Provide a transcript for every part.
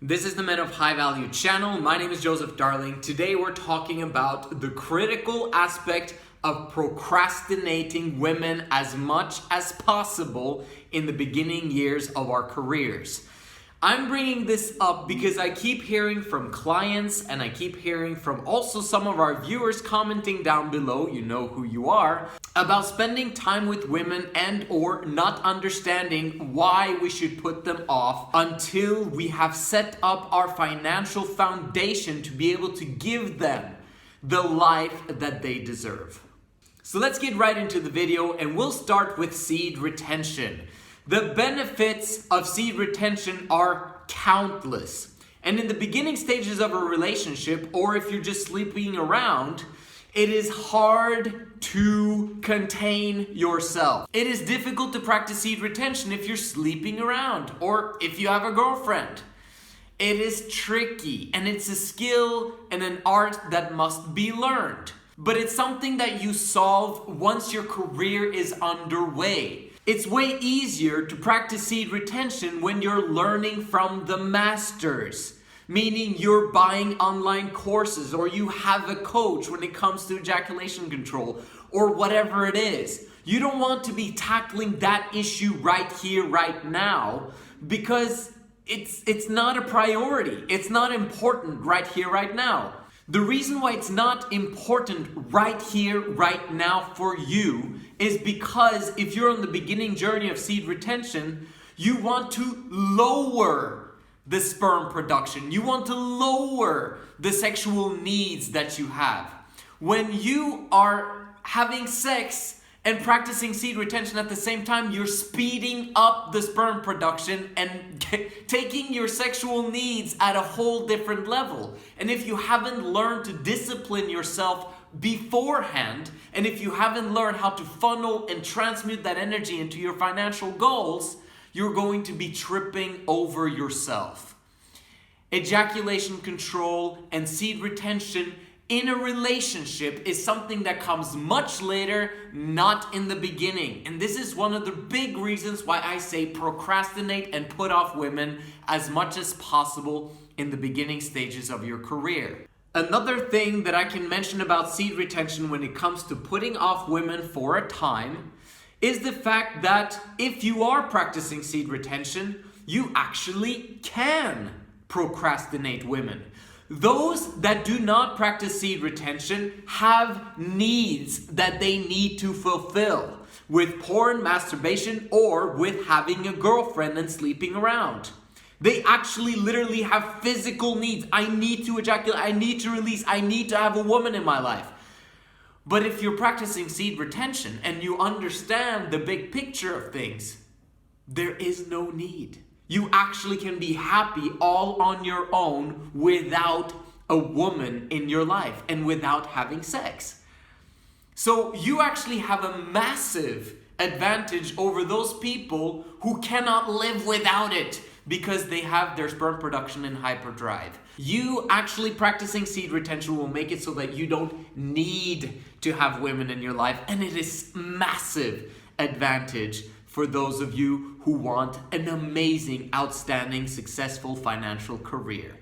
This is the Men of High Value channel. My name is Joseph Darling. Today we're talking about the critical aspect of procrastinating women as much as possible in the beginning years of our careers. I'm bringing this up because I keep hearing from clients and I keep hearing from also some of our viewers commenting down below, you know who you are, about spending time with women and or not understanding why we should put them off until we have set up our financial foundation to be able to give them the life that they deserve. So let's get right into the video and we'll start with seed retention. The benefits of seed retention are countless. And in the beginning stages of a relationship, or if you're just sleeping around, it is hard to contain yourself. It is difficult to practice seed retention if you're sleeping around or if you have a girlfriend. It is tricky and it's a skill and an art that must be learned. But it's something that you solve once your career is underway. It's way easier to practice seed retention when you're learning from the masters. Meaning you're buying online courses or you have a coach when it comes to ejaculation control or whatever it is. You don't want to be tackling that issue right here, right now because it's not a priority. It's not important right here, right now. The reason why it's not important right here, right now for you is because if you're on the beginning journey of seed retention, you want to lower the sperm production. You want to lower the sexual needs that you have. When you are having sex and practicing seed retention at the same time, you're speeding up the sperm production and taking your sexual needs at a whole different level. And if you haven't learned to discipline yourself beforehand, and if you haven't learned how to funnel and transmute that energy into your financial goals, you're going to be tripping over yourself. Ejaculation control and seed retention in a relationship is something that comes much later, not in the beginning. And this is one of the big reasons why I say procrastinate and put off women as much as possible in the beginning stages of your career. Another thing that I can mention about seed retention when it comes to putting off women for a time is the fact that if you are practicing seed retention, you actually can procrastinate women. Those that do not practice seed retention have needs that they need to fulfill with porn, masturbation, or with having a girlfriend and sleeping around. They actually literally have physical needs. I need to ejaculate, I need to release, I need to have a woman in my life. But if you're practicing seed retention and you understand the big picture of things, there is no need. You actually can be happy all on your own without a woman in your life and without having sex. So you actually have a massive advantage over those people who cannot live without it because they have their sperm production in hyperdrive. You actually practicing seed retention will make it so that you don't need to have women in your life, and it is massive advantage for those of you who want an amazing, outstanding, successful financial career.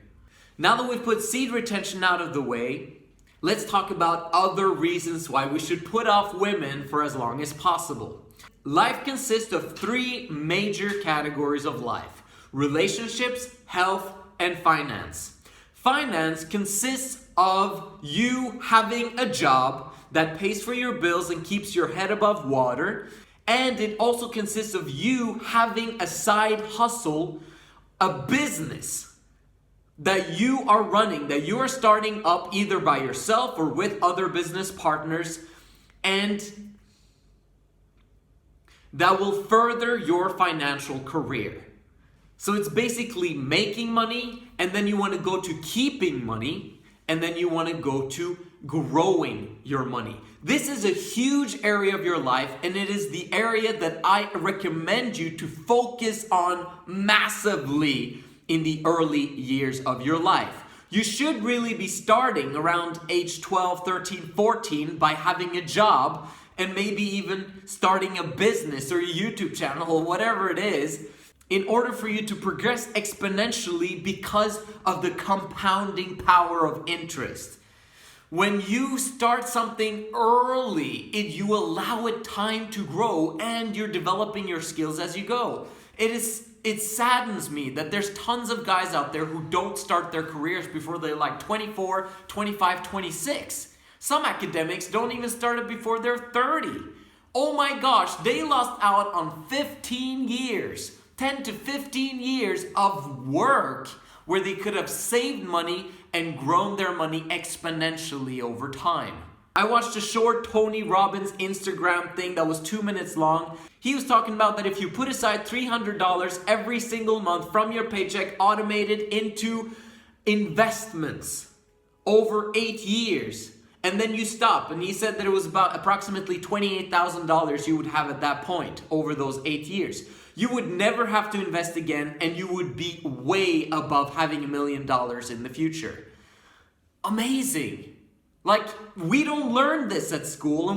Now that we've put seed retention out of the way, let's talk about other reasons why we should put off women for as long as possible. Life consists of three major categories of life: relationships, health, and finance. Finance consists of you having a job that pays for your bills and keeps your head above water. And it also consists of you having a side hustle, a business that you are running, that you are starting up either by yourself or with other business partners, and that will further your financial career. So it's basically making money, and then you want to go to keeping money, and then you want to go to growing your money. This is a huge area of your life, and it is the area that I recommend you to focus on massively in the early years of your life. You should really be starting around age 12, 13, 14 by having a job and maybe even starting a business or a YouTube channel or whatever it is in order for you to progress exponentially because of the compounding power of interest. When you start something early, you allow it time to grow and you're developing your skills as you go. It saddens me that there's tons of guys out there who don't start their careers before they're like 24, 25, 26. Some academics don't even start it before they're 30. Oh my gosh, they lost out on 15 years, 10 to 15 years of work where they could have saved money and grown their money exponentially over time. I watched a short Tony Robbins Instagram thing that was 2 minutes long. He was talking about that if you put aside $300 every single month from your paycheck, automated into investments over 8 years, and then you stop, and he said that it was about approximately $28,000 you would have at that point over those 8 years. You would never have to invest again, and you would be way above having $1 million in the future. Amazing. Like, we don't learn this at school,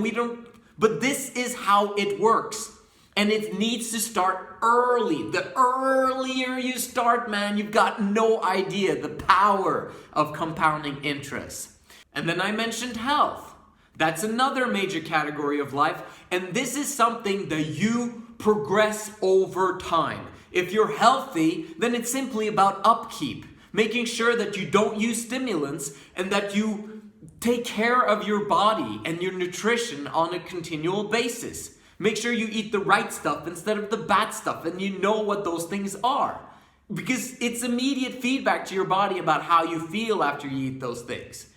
but this is how it works. And it needs to start early. The earlier you start, man, you've got no idea the power of compounding interest. And then I mentioned health. That's another major category of life. And this is something that you progress over time. If you're healthy, then it's simply about upkeep. Making sure that you don't use stimulants and that you take care of your body and your nutrition on a continual basis. Make sure you eat the right stuff instead of the bad stuff, and you know what those things are. Because it's immediate feedback to your body about how you feel after you eat those things.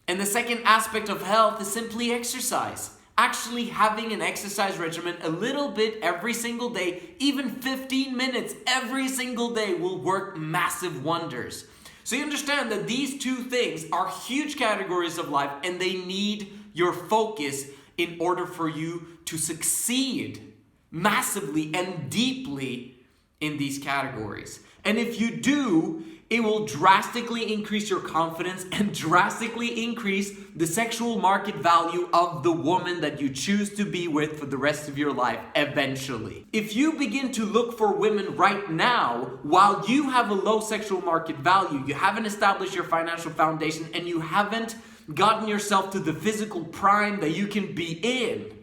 And the second aspect of health is simply exercise. Actually having an exercise regimen a little bit every single day, even 15 minutes every single day, will work massive wonders. So you understand that these two things are huge categories of life, and they need your focus in order for you to succeed massively and deeply in these categories. And if you do, it will drastically increase your confidence and drastically increase the sexual market value of the woman that you choose to be with for the rest of your life eventually. If you begin to look for women right now, while you have a low sexual market value, you haven't established your financial foundation, and you haven't gotten yourself to the physical prime that you can be in,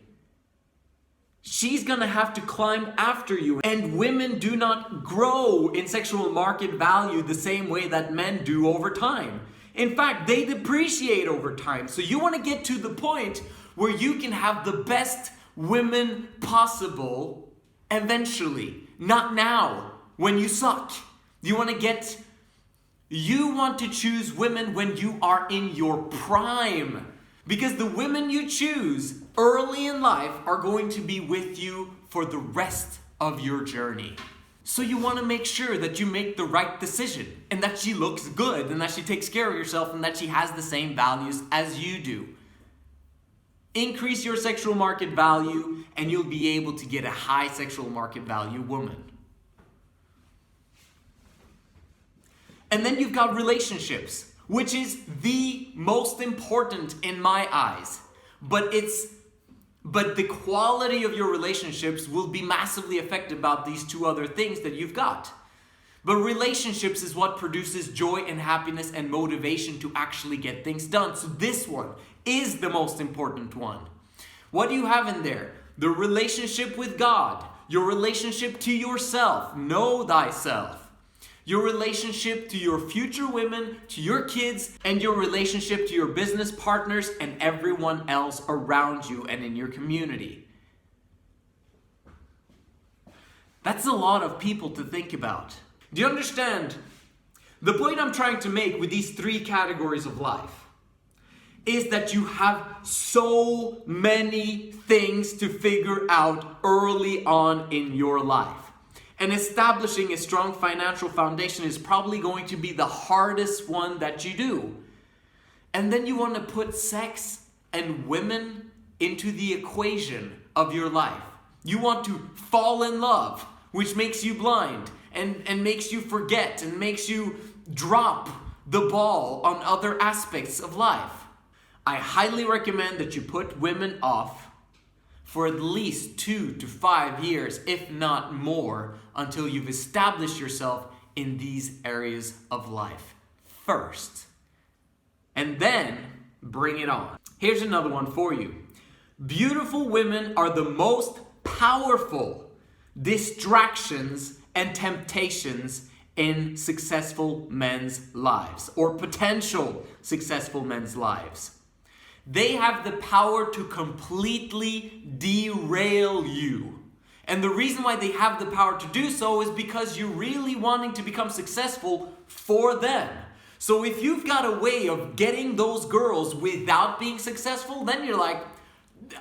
she's gonna have to climb after you. And women do not grow in sexual market value the same way that men do over time. In fact, they depreciate over time. So you want to get to the point where you can have the best women possible eventually, not now when you suck. You want to choose women when you are in your prime. Because the women you choose early in life are going to be with you for the rest of your journey. So you want to make sure that you make the right decision, and that she looks good, and that she takes care of herself, and that she has the same values as you do. Increase your sexual market value, and you'll be able to get a high sexual market value woman. And then you've got relationships, which is the most important in my eyes. But the quality of your relationships will be massively affected by these two other things that you've got. But relationships is what produces joy and happiness and motivation to actually get things done. So this one is the most important one. What do you have in there? The relationship with God, your relationship to yourself, know thyself. Your relationship to your future women, to your kids, and your relationship to your business partners and everyone else around you and in your community. That's a lot of people to think about. Do you understand? The point I'm trying to make with these three categories of life is that you have so many things to figure out early on in your life. And establishing a strong financial foundation is probably going to be the hardest one that you do. And then you want to put sex and women into the equation of your life. You want to fall in love, which makes you blind and makes you forget and makes you drop the ball on other aspects of life. I highly recommend that you put women off for at least 2 to 5 years, if not more, until you've established yourself in these areas of life first. And then bring it on. Here's another one for you. Beautiful women are the most powerful distractions and temptations in successful men's lives, or potential successful men's lives. They have the power to completely derail you. And the reason why they have the power to do so is because you're really wanting to become successful for them. So if you've got a way of getting those girls without being successful, then you're like,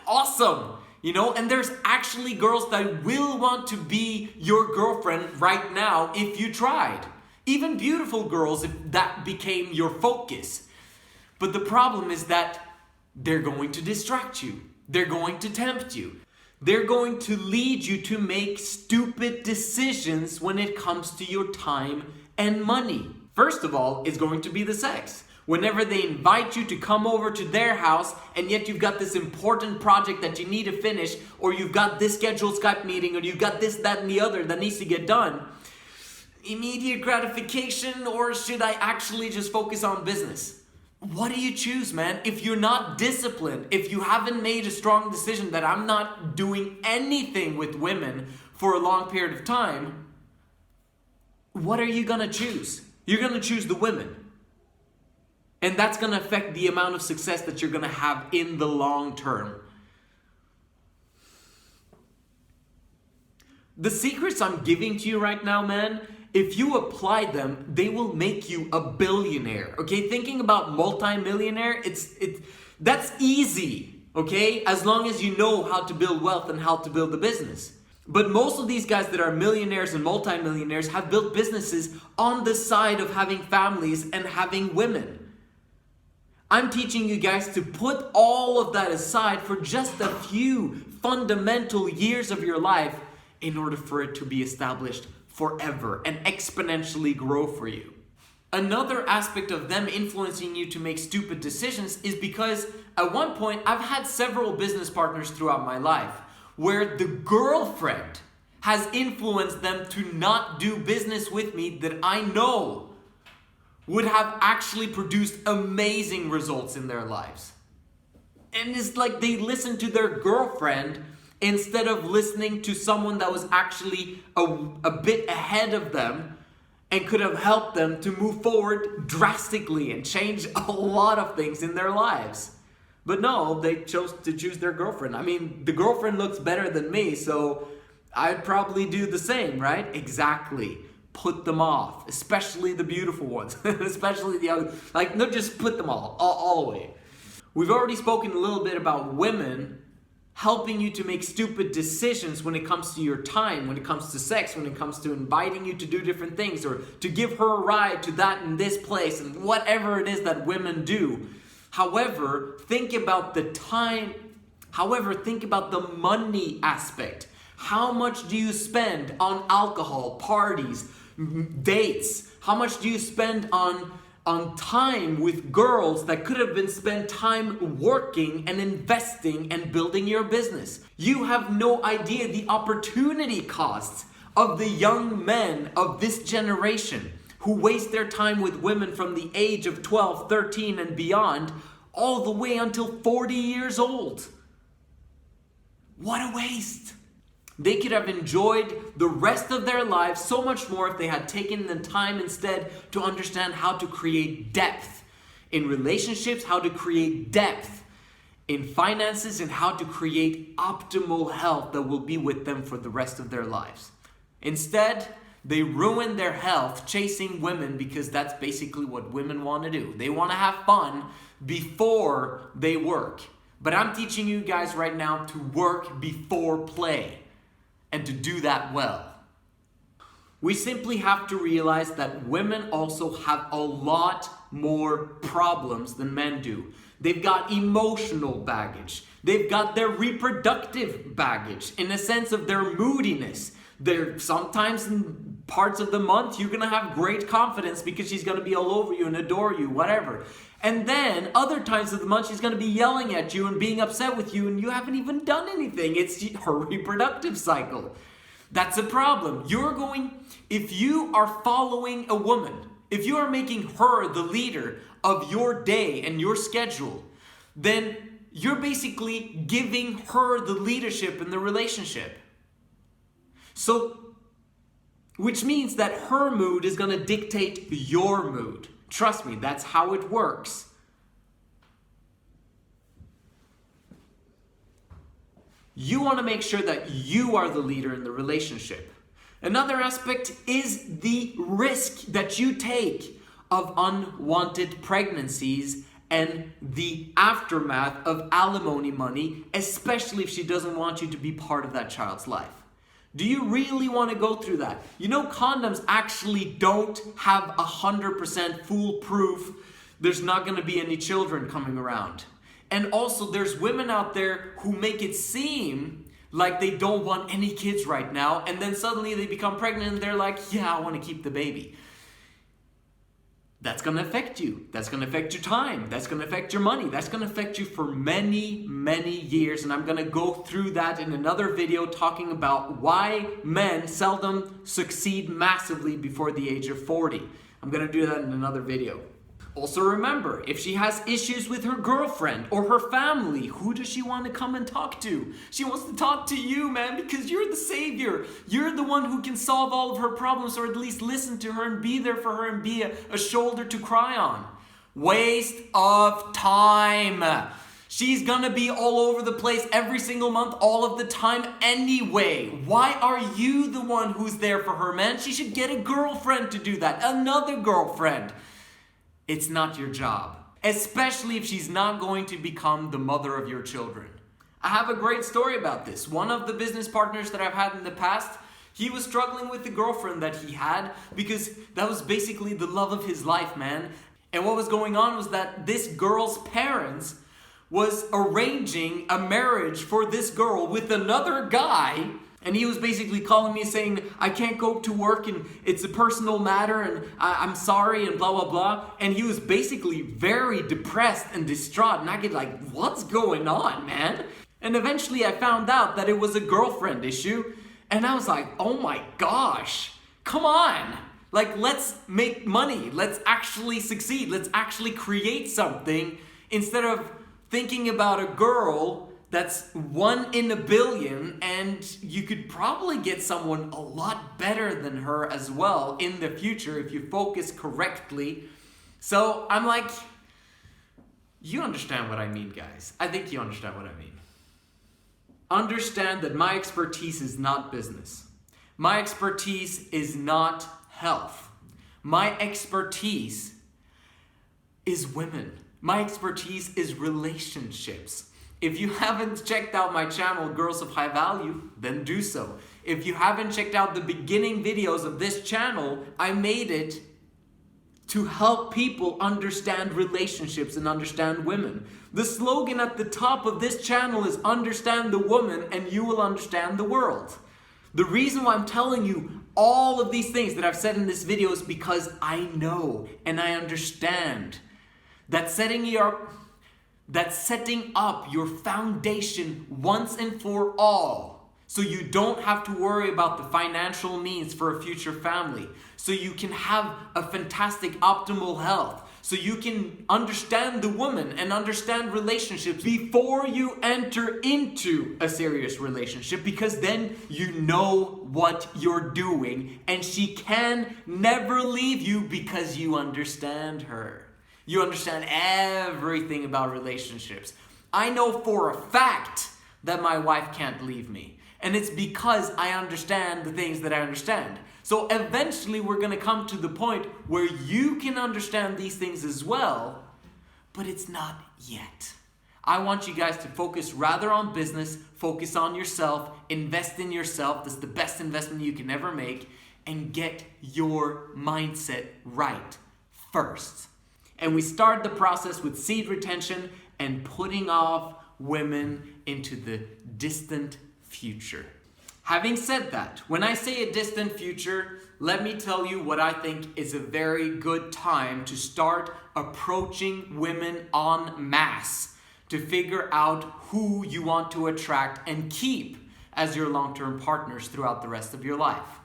awesome. And there's actually girls that will want to be your girlfriend right now if you tried. Even beautiful girls, if that became your focus. But the problem is that they're going to distract you. They're going to tempt you. They're going to lead you to make stupid decisions when it comes to your time and money. First of all, it's going to be the sex. Whenever they invite you to come over to their house, and yet you've got this important project that you need to finish, or you've got this scheduled Skype meeting, or you've got this, that, and the other that needs to get done. Immediate gratification, or should I actually just focus on business? What do you choose, man? If you're not disciplined, if you haven't made a strong decision that I'm not doing anything with women for a long period of time, what are you gonna choose? You're gonna choose the women. And that's going to affect the amount of success that you're going to have in the long term. The secrets I'm giving to you right now, man, if you apply them, they will make you a billionaire. Okay, thinking about multi-millionaire, that's easy. Okay, as long as you know how to build wealth and how to build a business. But most of these guys that are millionaires and multi-millionaires have built businesses on the side of having families and having women. I'm teaching you guys to put all of that aside for just a few fundamental years of your life in order for it to be established forever and exponentially grow for you. Another aspect of them influencing you to make stupid decisions is because at one point I've had several business partners throughout my life where the girlfriend has influenced them to not do business with me that I know would have actually produced amazing results in their lives. And it's like they listened to their girlfriend instead of listening to someone that was actually a bit ahead of them and could have helped them to move forward drastically and change a lot of things in their lives. But no, they chose to choose their girlfriend. I mean, the girlfriend looks better than me, so I'd probably do the same, right? Exactly. Put them off, especially the beautiful ones, especially the other. No, just put them all away. We've already spoken a little bit about women helping you to make stupid decisions when it comes to your time, when it comes to sex, when it comes to inviting you to do different things, or to give her a ride to that and this place, and whatever it is that women do. However, think about the time. However, think about the money aspect. How much do you spend on alcohol, parties, dates? How much do you spend on time with girls that could have been spent time working and investing and building your business? You have no idea the opportunity costs of the young men of this generation who waste their time with women from the age of 12, 13 and beyond all the way until 40 years old. What a waste! They could have enjoyed the rest of their lives so much more if they had taken the time instead to understand how to create depth in relationships, how to create depth in finances, and how to create optimal health that will be with them for the rest of their lives. Instead, they ruin their health chasing women because that's basically what women want to do. They want to have fun before they work. But I'm teaching you guys right now to work before play. And to do that well. We simply have to realize that women also have a lot more problems than men do. They've got emotional baggage. They've got their reproductive baggage in a sense of their moodiness. They're sometimes parts of the month, you're gonna have great confidence because she's gonna be all over you and adore you, whatever. And then other times of the month, she's gonna be yelling at you and being upset with you and you haven't even done anything. It's her reproductive cycle. That's a problem. If you are following a woman, if you are making her the leader of your day and your schedule, then you're basically giving her the leadership in the relationship. So, which means that her mood is going to dictate your mood. Trust me, that's how it works. You want to make sure that you are the leader in the relationship. Another aspect is the risk that you take of unwanted pregnancies and the aftermath of alimony money, especially if she doesn't want you to be part of that child's life. Do you really want to go through that? You know, condoms actually don't have 100% foolproof. There's not going to be any children coming around. And also, there's women out there who make it seem like they don't want any kids right now, and then suddenly they become pregnant and they're like, yeah, I want to keep the baby. That's going to affect you. That's going to affect your time. That's going to affect your money. That's going to affect you for many, many years. And I'm going to go through that in another video talking about why men seldom succeed massively before the age of 40. I'm going to do that in another video. Also remember, if she has issues with her girlfriend or her family, who does she want to come and talk to? She wants to talk to you, man, because you're the savior. You're the one who can solve all of her problems, or at least listen to her and be there for her and be a shoulder to cry on. Waste of time. She's gonna be all over the place every single month, all of the time anyway. Why are you the one who's there for her, man? She should get a girlfriend to do that, another girlfriend. It's not your job, especially if she's not going to become the mother of your children. I have a great story about this. One of the business partners that I've had in the past, he was struggling with the girlfriend that he had because that was basically the love of his life, man. And what was going on was that this girl's parents was arranging a marriage for this girl with another guy. And he was basically calling me saying, I can't go to work and it's a personal matter and I'm sorry and blah, blah, blah. And he was basically very depressed and distraught. And I get like, what's going on, man? And eventually I found out that it was a girlfriend issue. And I was like, oh my gosh, come on. Like, let's make money. Let's actually succeed. Let's actually create something instead of thinking about a girl that's 1 in a billion, and you could probably get someone a lot better than her as well in the future if you focus correctly. So I'm like, you understand what I mean, guys. I think you understand what I mean. Understand that my expertise is not business. My expertise is not health. My expertise is women. My expertise is relationships. If you haven't checked out my channel, Girls of High Value, then do so. If you haven't checked out the beginning videos of this channel, I made it to help people understand relationships and understand women. The slogan at the top of this channel is understand the woman and you will understand the world. The reason why I'm telling you all of these things that I've said in this video is because I know and I understand that setting up your foundation once and for all, so you don't have to worry about the financial means for a future family, so you can have a fantastic optimal health, so you can understand the woman and understand relationships before you enter into a serious relationship, because then you know what you're doing and she can never leave you because you understand her. You understand everything about relationships. I know for a fact that my wife can't leave me. And it's because I understand the things that I understand. So eventually we're going to come to the point where you can understand these things as well, but it's not yet. I want you guys to focus rather on business, focus on yourself, invest in yourself. That's the best investment you can ever make, and get your mindset right first. And we start the process with seed retention and putting off women into the distant future. Having said that, when I say a distant future, let me tell you what I think is a very good time to start approaching women en masse to figure out who you want to attract and keep as your long-term partners throughout the rest of your life.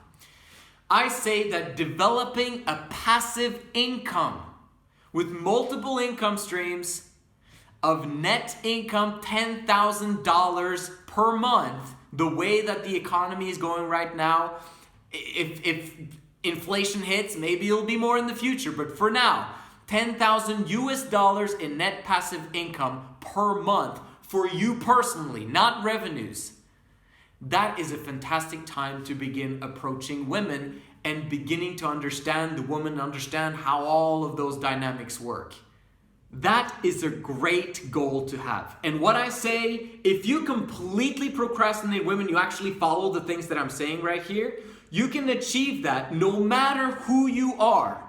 I say that developing a passive income with multiple income streams of net income $10,000 per month, the way that the economy is going right now, if inflation hits, maybe it'll be more in the future, but for now, $10,000 in net passive income per month for you personally, not revenues. That is a fantastic time to begin approaching women and beginning to understand the woman, understand how all of those dynamics work. That is a great goal to have. And what I say, if you completely procrastinate women, you actually follow the things that I'm saying right here, you can achieve that no matter who you are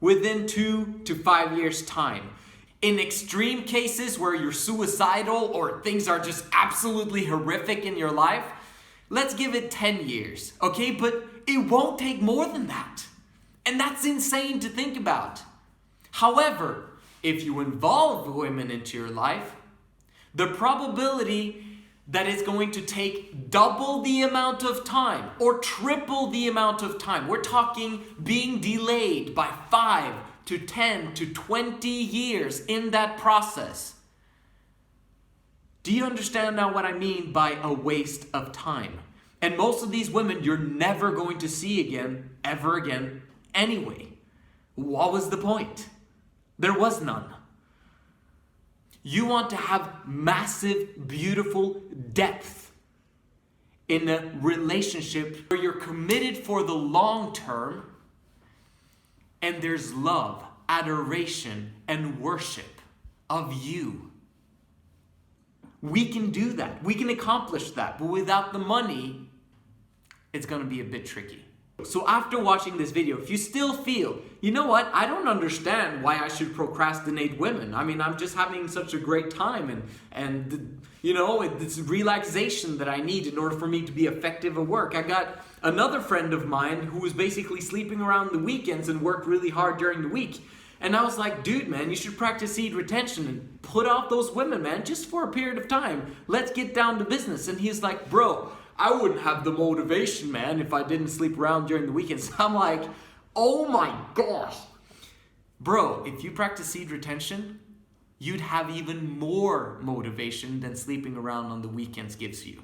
within 2 to 5 years' time. In extreme cases where you're suicidal or things are just absolutely horrific in your life, let's give it 10 years, okay? But it won't take more than that. And that's insane to think about. However, if you involve women into your life, the probability that it's going to take double the amount of time or triple the amount of time, we're talking being delayed by 5 to 10 to 20 years in that process. Do you understand now what I mean by a waste of time? And most of these women you're never going to see again, ever again, anyway. What was the point? There was none. You want to have massive, beautiful depth in a relationship where you're committed for the long term and there's love, adoration, and worship of you. We can do that. We can accomplish that. But without the money, it's going to be a bit tricky. So after watching this video, if you still feel, you know what, I don't understand why I should procrastinate women. I mean, I'm just having such a great time and you know, it's relaxation that I need in order for me to be effective at work. I got another friend of mine who was basically sleeping around the weekends and worked really hard during the week. And I was like, dude, man, you should practice seed retention and put off those women, man, just for a period of time. Let's get down to business. And he's like, bro, I wouldn't have the motivation, man, if I didn't sleep around during the weekends. I'm like, oh my gosh. Bro, if you practice seed retention, you'd have even more motivation than sleeping around on the weekends gives you.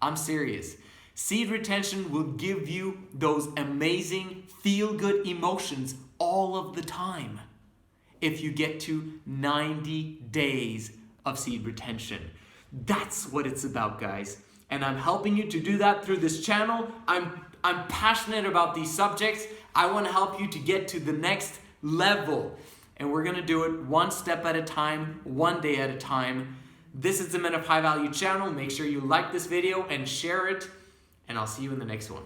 I'm serious. Seed retention will give you those amazing feel-good emotions all of the time if you get to 90 days of seed retention. That's what it's about, guys. And I'm helping you to do that through this channel. I'm passionate about these subjects. I want to help you to get to the next level. And we're going to do it one step at a time, one day at a time. This is the Men of High Value channel. Make sure you like this video and share it. And I'll see you in the next one.